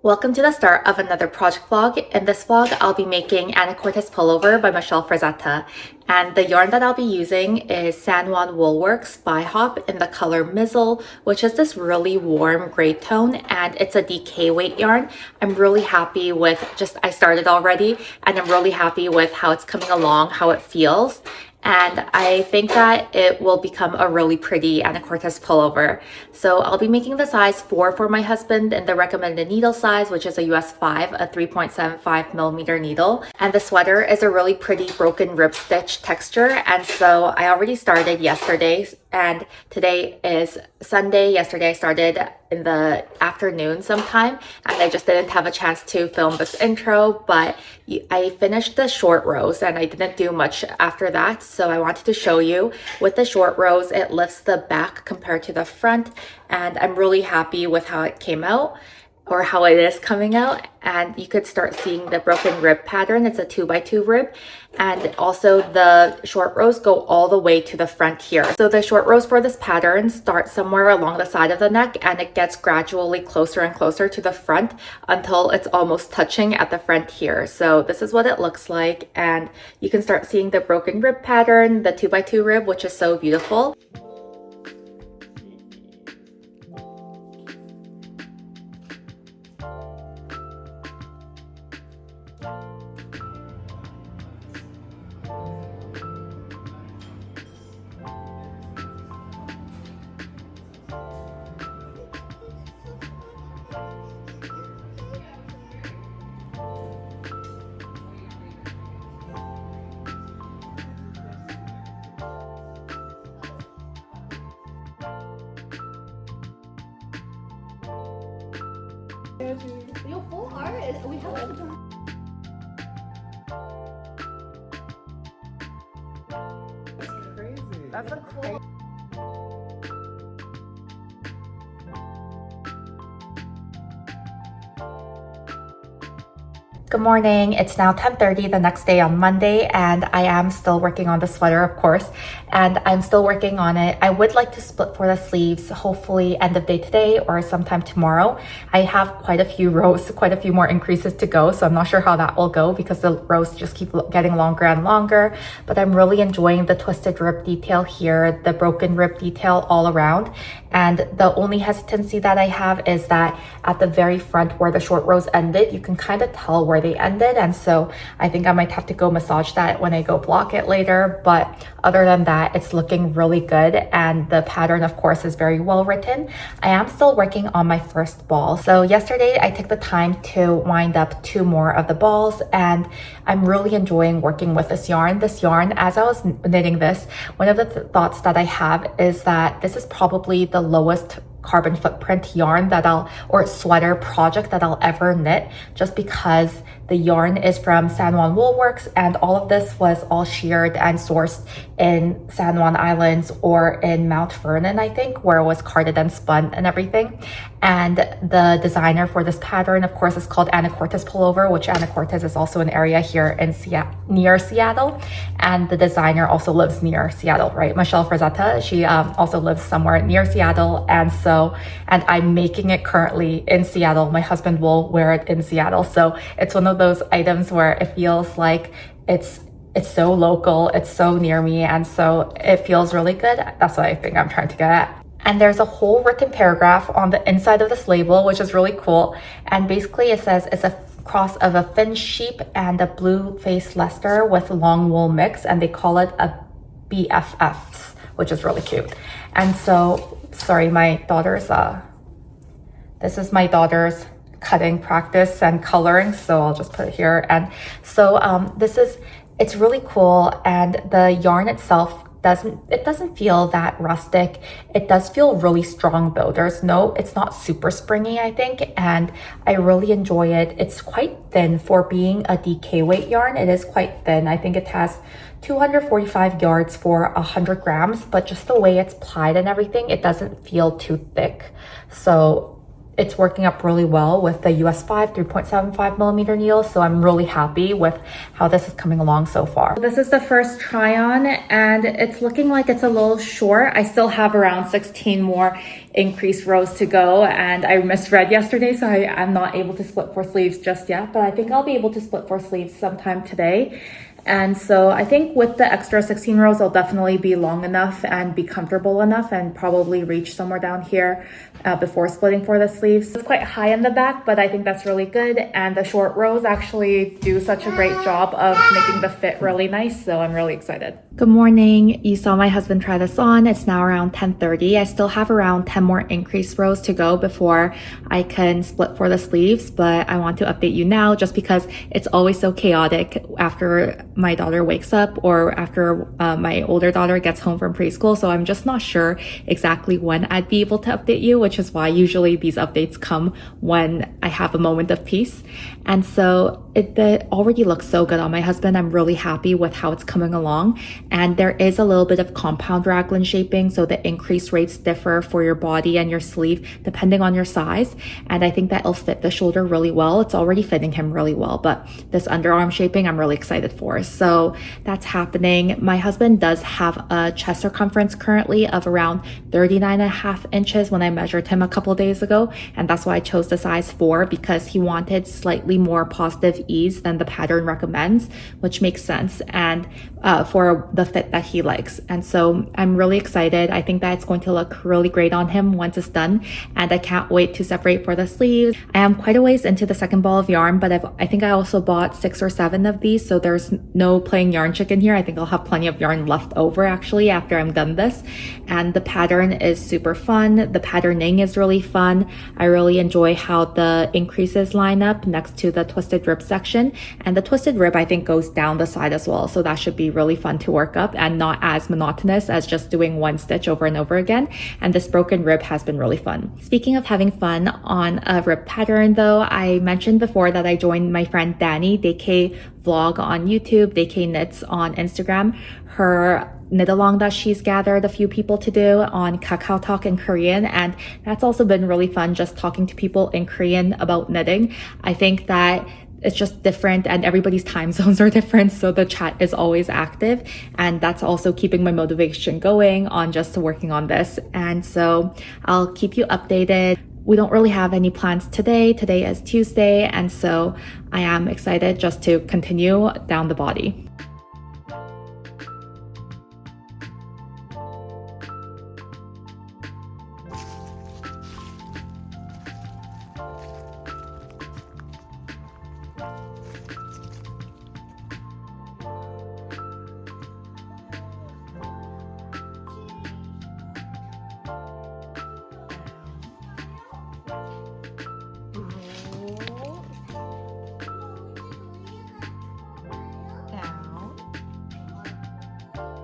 Welcome to the start of another project vlog. In this vlog, I'll be making Anacortes Pullover by Michele frazzetta. And the yarn that I'll be using is San Juan Woolworks Spyhop in the color Mizzle, which is this really warm gray tone, and it's a DK weight yarn. I'm really happy with I started already, and I'm really happy with how it's coming along, how it feels. And I think that it will become a really pretty Anacortes pullover. So I'll be making the size 4 for my husband in the recommended needle size, which is a US 5, a 3.75 millimeter needle. And the sweater is a really pretty broken rib stitch texture. And so I already started yesterday, and today is Sunday. Yesterday I started in the afternoon sometime, and I just didn't have a chance to film this intro, but I finished the short rows and I didn't do much after that. So I wanted to show you with the short rows, it lifts the back compared to the front, and I'm really happy with how it came out, or how it is coming out. And you could start seeing the broken rib pattern. It's a 2x2 rib, and also the short rows go all the way to the front here. So the short rows for this pattern start somewhere along the side of the neck, and it gets gradually closer and closer to the front until it's almost touching at the front here. So this is what it looks like, and you can start seeing the broken rib pattern, the 2x2 rib, which is so beautiful. Your full art, we have That's crazy. That's a cool. Good morning. It's now 10:30 the next day on Monday, and I am still working on the sweater, of course, and I'm still working on it. I would like to split for the sleeves, hopefully end of day today or sometime tomorrow. I have quite a few rows, quite a few more increases to go, so I'm not sure how that will go because the rows just keep getting longer and longer, but I'm really enjoying the twisted rib detail here, the broken rib detail all around. And the only hesitancy that I have is that at the very front where the short rows ended, you can kind of tell where they ended. And so I think I might have to go massage that when I go block it later. But other than that, it's looking really good. And the pattern, of course, is very well written. I am still working on my first ball. So yesterday I took the time to wind up 2 more of the balls, and I'm really enjoying working with this yarn. This yarn, as I was knitting this, one of the thoughts that I have is that this is probably the lowest carbon footprint yarn or sweater project that I'll ever knit, just because the yarn is from San Juan Woolworks, and all of this was all sheared and sourced in San Juan Islands or in Mount Vernon, I think, where it was carded and spun and everything. And the designer for this pattern, of course, is called Anacortes Pullover, which Anacortes is also an area here in near Seattle. And the designer also lives near Seattle, right? Michele frazzetta, she also lives somewhere near Seattle. And I'm making it currently in Seattle. My husband will wear it in Seattle. So it's one of those items where it feels like it's so local, it's so near me, and so it feels really good. That's what I think I'm trying to get at. And there's a whole written paragraph on the inside of this label, which is really cool. And basically it says it's a cross of a Finnish sheep and a blue-faced Leicester with long wool mix, and they call it a BFFs, which is really cute. And so, sorry, my daughter's, this is my daughter's cutting practice and coloring, so I'll just put it here. And so it's really cool, and the yarn itself doesn't feel that rustic. It does feel really strong though. It's not super springy, I think, and I really enjoy it. It's quite thin for being a DK weight yarn. It is quite thin. I think it has 245 yards for 100 grams, but just the way it's plied and everything, it doesn't feel too thick. So it's working up really well with the US 5 3.75 millimeter needle. So I'm really happy with how this is coming along so far. This is the first try on and it's looking like it's a little short. I still have around 16 more increased rows to go and I misread yesterday, so I'm not able to split 4 sleeves just yet, but I think I'll be able to split 4 sleeves sometime today. And so I think with the extra 16 rows, I'll definitely be long enough and be comfortable enough and probably reach somewhere down here before splitting for the sleeves. It's quite high in the back, but I think that's really good. And the short rows actually do such a great job of making the fit really nice. So I'm really excited. Good morning. You saw my husband try this on. It's now around 10:30. I still have around 10 more increased rows to go before I can split for the sleeves, but I want to update you now just because it's always so chaotic after my daughter wakes up or after my older daughter gets home from preschool. So I'm just not sure exactly when I'd be able to update you, which is why usually these updates come when I have a moment of peace. And so it already looks so good on my husband. I'm really happy with how it's coming along. And there is a little bit of compound raglan shaping. So the increase rates differ for your body and your sleeve depending on your size. And I think that it'll fit the shoulder really well. It's already fitting him really well, but this underarm shaping I'm really excited for. So that's happening. My husband does have a chest circumference currently of around 39.5 inches when I measured him a couple days ago. And that's why I chose the size 4 because he wanted slightly more positive ease than the pattern recommends, which makes sense. And for the fit that he likes. And so I'm really excited. I think that it's going to look really great on him once it's done. And I can't wait to separate for the sleeves. I am quite a ways into the second ball of yarn, but I think I also bought 6 or 7 of these. So there's no playing yarn chicken here. I think I'll have plenty of yarn left over actually after I'm done this. And the pattern is super fun. The patterning is really fun. I really enjoy how the increases line up next to the twisted rib section. And the twisted rib I think goes down the side as well. So that should be really fun to work up and not as monotonous as just doing one stitch over and over again. And this broken rib has been really fun. Speaking of having fun on a rib pattern though, I mentioned before that I joined my friend Dani, DK Vlog on YouTube, DK Knits on Instagram. Her knit along that she's gathered a few people to do on Kakao Talk in Korean, and that's also been really fun just talking to people in Korean about knitting. I think that it's just different and everybody's time zones are different, so the chat is always active, and that's also keeping my motivation going on just working on this. And so I'll keep you updated. We don't really have any plans today. Today is Tuesday, and so I am excited just to continue down the body.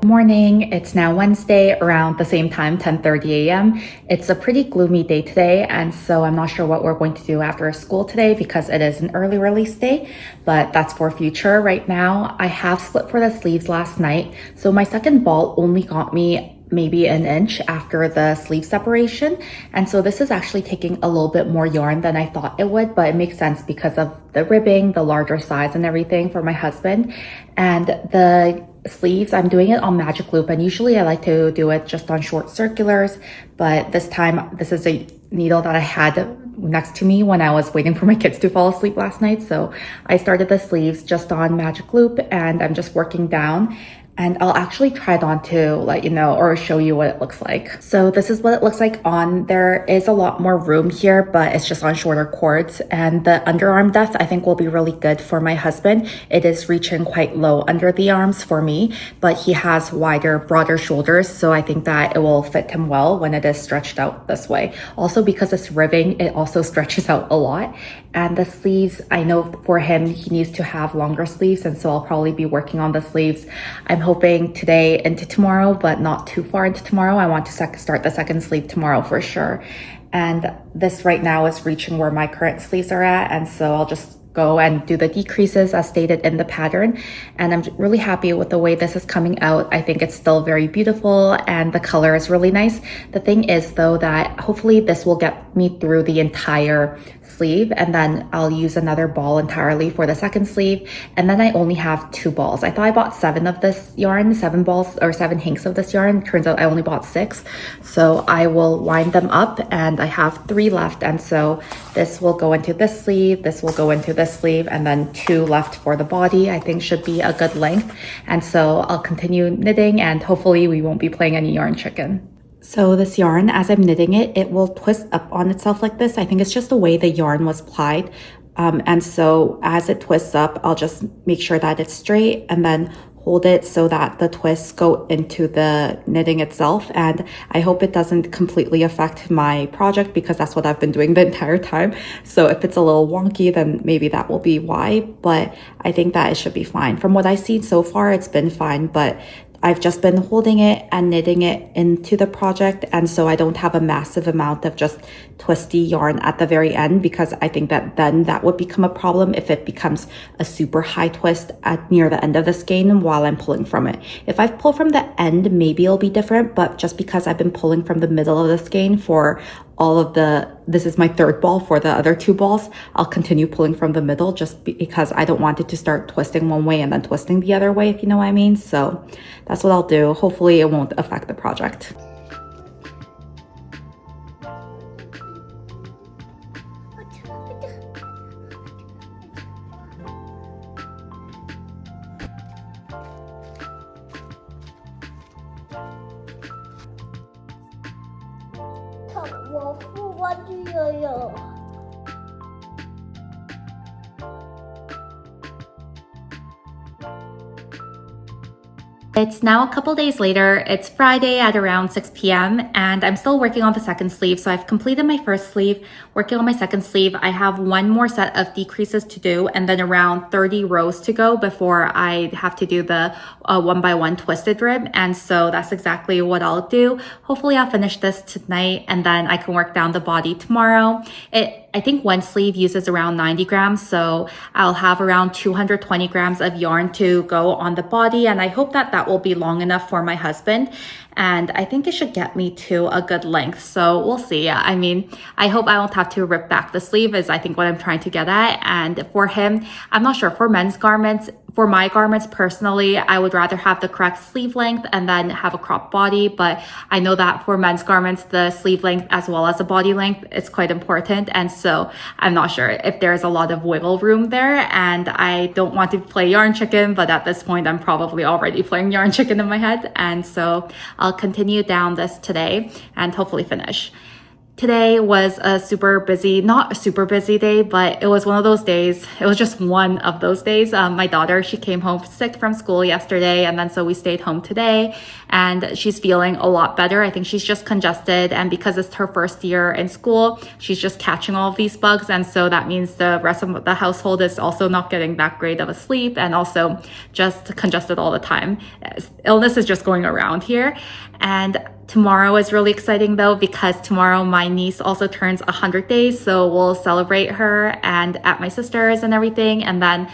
Morning. It's now Wednesday around the same time, 10:30 a.m. It's a pretty gloomy day today, and so I'm not sure what we're going to do after school today because it is an early release day, but that's for future. Right now, I have split for the sleeves last night, so my second ball only got me maybe an inch after the sleeve separation. And so this is actually taking a little bit more yarn than I thought it would, but it makes sense because of the ribbing, the larger size and everything for my husband. And the sleeves, I'm doing it on magic loop, and usually I like to do it just on short circulars, but this time this is a needle that I had next to me when I was waiting for my kids to fall asleep last night. So I started the sleeves just on magic loop and I'm just working down. And I'll actually try it on to let you know or show you what it looks like. So this is what it looks like on. There is a lot more room here, but it's just on shorter cords. And the underarm depth I think will be really good for my husband. It is reaching quite low under the arms for me, but he has wider, broader shoulders. So I think that it will fit him well when it is stretched out this way. Also because it's ribbing, it also stretches out a lot. And the sleeves, I know for him, he needs to have longer sleeves. And so I'll probably be working on the sleeves. I'm hoping today into tomorrow, but not too far into tomorrow. I want to start the second sleeve tomorrow for sure. And this right now is reaching where my current sleeves are at. And so I'll just go and do the decreases as stated in the pattern. And I'm really happy with the way this is coming out. I think it's still very beautiful and the color is really nice. The thing is though that hopefully this will get me through the entire sleeve, and then I'll use another ball entirely for the second sleeve. And then I only have 2 balls. I thought I bought 7 of this yarn, 7 balls or 7 hanks of this yarn. Turns out I only bought 6. So I will wind them up and I have 3 left. And so this will go into this sleeve, this will go into this sleeve, and then 2 left for the body. I think should be a good length. And so I'll continue knitting and hopefully we won't be playing any yarn chicken. So this yarn, as I'm knitting it, it will twist up on itself like this. I think it's just the way the yarn was plied. And so as it twists up, I'll just make sure that it's straight and then hold it so that the twists go into the knitting itself. And I hope it doesn't completely affect my project because that's what I've been doing the entire time. So if it's a little wonky, then maybe that will be why, but I think that it should be fine. From what I've seen so far, it's been fine, but I've just been holding it and knitting it into the project, and so I don't have a massive amount of just twisty yarn at the very end, because I think that then that would become a problem if it becomes a super high twist at near the end of the skein while I'm pulling from it. If I pull from the end, maybe it'll be different, but just because I've been pulling from the middle of the skein for all of this is my 3rd ball for the other 2 balls, I'll continue pulling from the middle just because I don't want it to start twisting one way and then twisting the other way, if you know what I mean. So that's what I'll do. Hopefully it won't affect the project. It's now a couple days later. It's Friday at around 6 p.m. and I'm still working on the second sleeve. So I've completed my first sleeve, working on my second sleeve. I have 1 more set of decreases to do and then around 30 rows to go before I have to do the 1x1 twisted rib. And so that's exactly what I'll do. Hopefully I'll finish this tonight and then I can work down the body tomorrow. I think 1 sleeve uses around 90 grams, so I'll have around 220 grams of yarn to go on the body, and I hope that that will be long enough for my husband, and I think it should get me to a good length, so we'll see. I mean, I hope I won't have to rip back the sleeve is I think what I'm trying to get at, and for him, I'm not sure, for men's garments, for my garments personally, I would rather have the correct sleeve length and then have a cropped body. But I know that for men's garments, the sleeve length as well as the body length is quite important. And so I'm not sure if there's a lot of wiggle room there. And I don't want to play yarn chicken, but at this point, I'm probably already playing yarn chicken in my head. And so I'll continue down this today and hopefully finish. Today was a not a super busy day, but it was one of those days. It was just one of those days. My daughter, she came home sick from school yesterday, and then so we stayed home today, and she's feeling a lot better. I think she's just congested, and because it's her first year in school, she's just catching all of these bugs, and so that means the rest of the household is also not getting that great of a sleep, and also just congested all the time. Illness is just going around here, and tomorrow is really exciting though, because tomorrow my niece also turns 100 days. So we'll celebrate her and at my sister's and everything. And then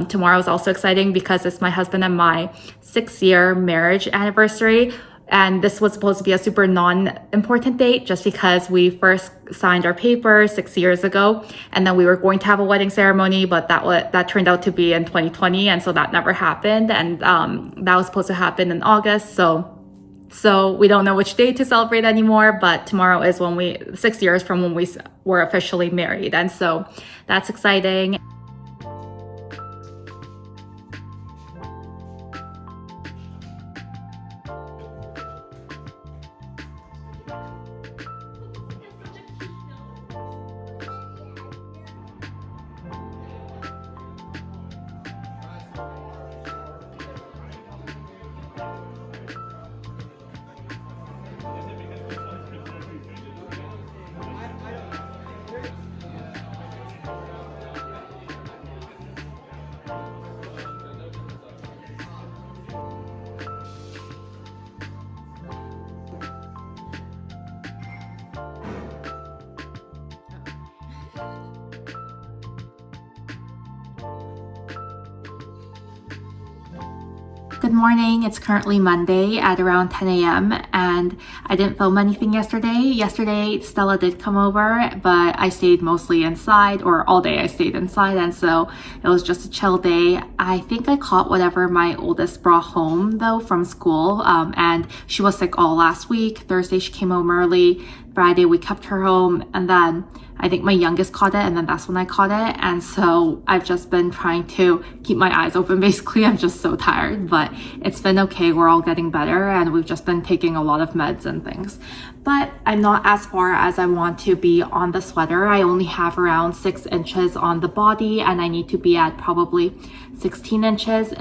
tomorrow is also exciting because it's my husband and my 6-year marriage anniversary. And this was supposed to be a super non-important date just because we first signed our papers 6 years ago. And then we were going to have a wedding ceremony, but that turned out to be in 2020. And so that never happened. And that was supposed to happen in August. So we don't know which day to celebrate anymore, but tomorrow is 6 years from when we were officially married. And so that's exciting. Good morning. It's currently Monday at around 10 a.m. and I didn't film anything yesterday. Yesterday, Stella did come over, but I stayed mostly inside, or all day I stayed inside, and so it was just a chill day. I think I caught whatever my oldest brought home though from school, and she was sick all last week. Thursday she came home early. Friday we kept her home, and then I think my youngest caught it, and then that's when I caught it. And so I've just been trying to keep my eyes open. Basically, I'm just so tired, but it's been okay. We're all getting better, and we've just been taking a lot of meds and things. But I'm not as far as I want to be on the sweater. I only have around 6 inches on the body, and I need to be at probably 16 inches.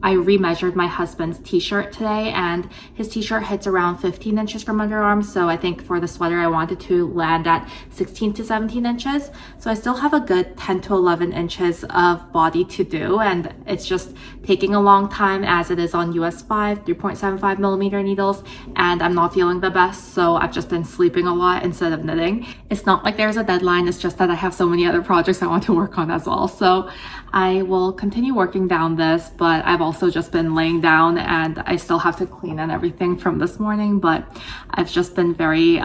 I remeasured my husband's t-shirt today, and his t-shirt hits around 15 inches from underarm. So I think for the sweater, I wanted to land at 16 to 17 inches. So I still have a good 10 to 11 inches of body to do, and it's just taking a long time as it is on US 5, 3.75 millimeter needles, and I'm not feeling the best. So I've just been sleeping a lot instead of knitting. It's not like there's a deadline. It's just that I have so many other projects I want to work on as well. So I will continue working down this, but I've also just been laying down, and I still have to clean and everything from this morning, but I've just been very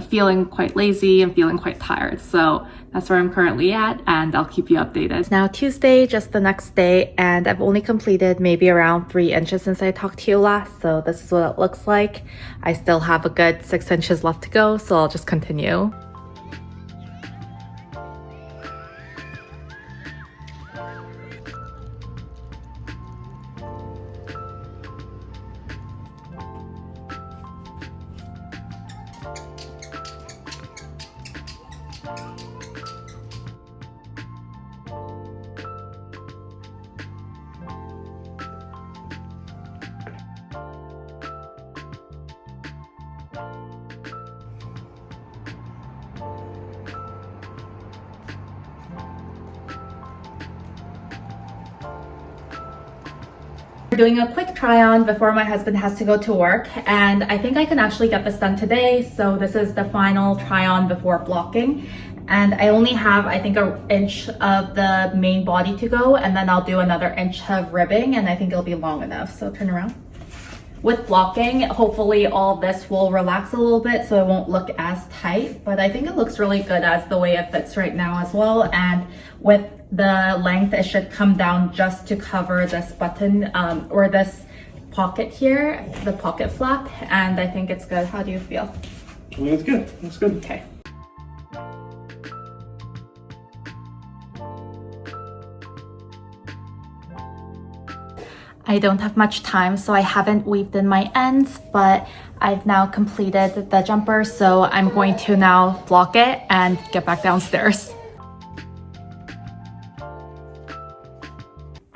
feeling quite lazy and feeling quite tired. So that's where I'm currently at, and I'll keep you updated. It's now Tuesday, just the next day, and I've only completed maybe around 3 inches since I talked to you last. So this is what it looks like. I still have a good 6 inches left to go, so I'll just continue. We're doing a quick try on before my husband has to go to work, and I think I can actually get this done today. So this is the final try on before blocking, and I only have I think an inch of the main body to go, and then I'll do another inch of ribbing, and I think it'll be long enough. So turn around. With blocking, hopefully all this will relax a little bit so it won't look as tight, but I think it looks really good as the way it fits right now as well. And with the length, it should come down just to cover this button or this pocket here, the pocket flap, and I think it's good. How do you feel? I think it's good. That's good. Okay. I don't have much time, so I haven't weaved in my ends, but I've now completed the jumper, so I'm going to now block it and get back downstairs.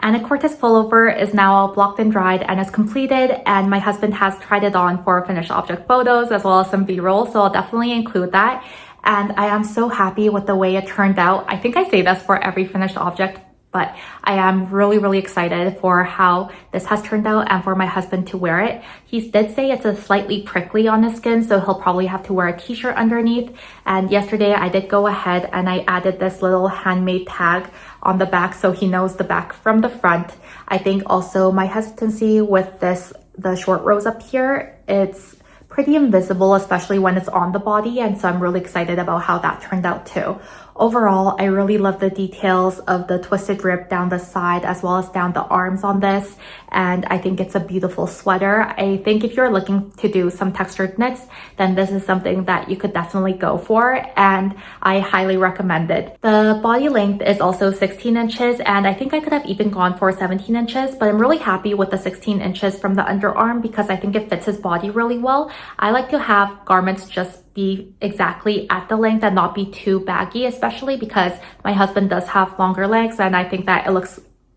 Anacortes Pullover is now all blocked and dried and is completed, and my husband has tried it on for finished object photos as well as some b-roll, so I'll definitely include that. And I am so happy with the way it turned out. I think I say this for every finished object, but I am really excited for how this has turned out and for my husband to wear it. He did say it's a slightly prickly on his skin, so he'll probably have to wear a t-shirt underneath. And yesterday I did go ahead and I added this little handmade tag on the back so he knows the back from the front. I think also my hesitancy with the short rows up here, it's pretty invisible, especially when it's on the body, and so I'm really excited about how that turned out too. Overall, I really love the details of the twisted rib down the side as well as down the arms on this, and I think it's a beautiful sweater. I think if you're looking to do some textured knits, then this is something that you could definitely go for, and I highly recommend it. The body length is also 16 inches, and I think I could have even gone for 17 inches, but I'm really happy with the 16 inches from the underarm because I think it fits his body really well. I like to have garments just be exactly at the length and not be too baggy, especially because my husband does have longer legs, and I think that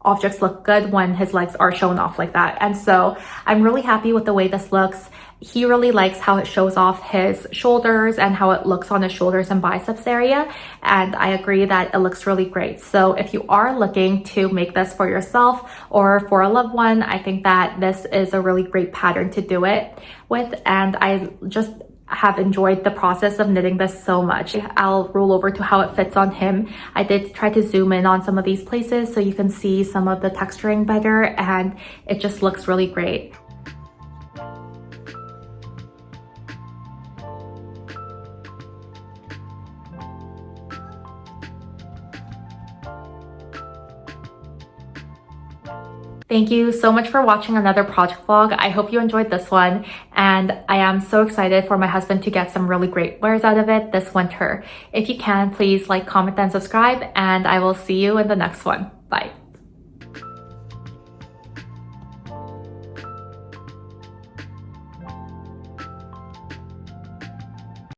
objects look good when his legs are shown off like that. And so I'm really happy with the way this looks. He really likes how it shows off his shoulders and how it looks on his shoulders and biceps area, and I agree that it looks really great. So if you are looking to make this for yourself or for a loved one, I think that this is a really great pattern to do it with, and I just have enjoyed the process of knitting this so much. I'll roll over to how it fits on him. I did try to zoom in on some of these places so you can see some of the texturing better, and it just looks really great. Thank you so much for watching another project vlog. I hope you enjoyed this one, and I am so excited for my husband to get some really great wears out of it this winter. If you can, please like, comment, and subscribe, and I will see you in the next one. Bye.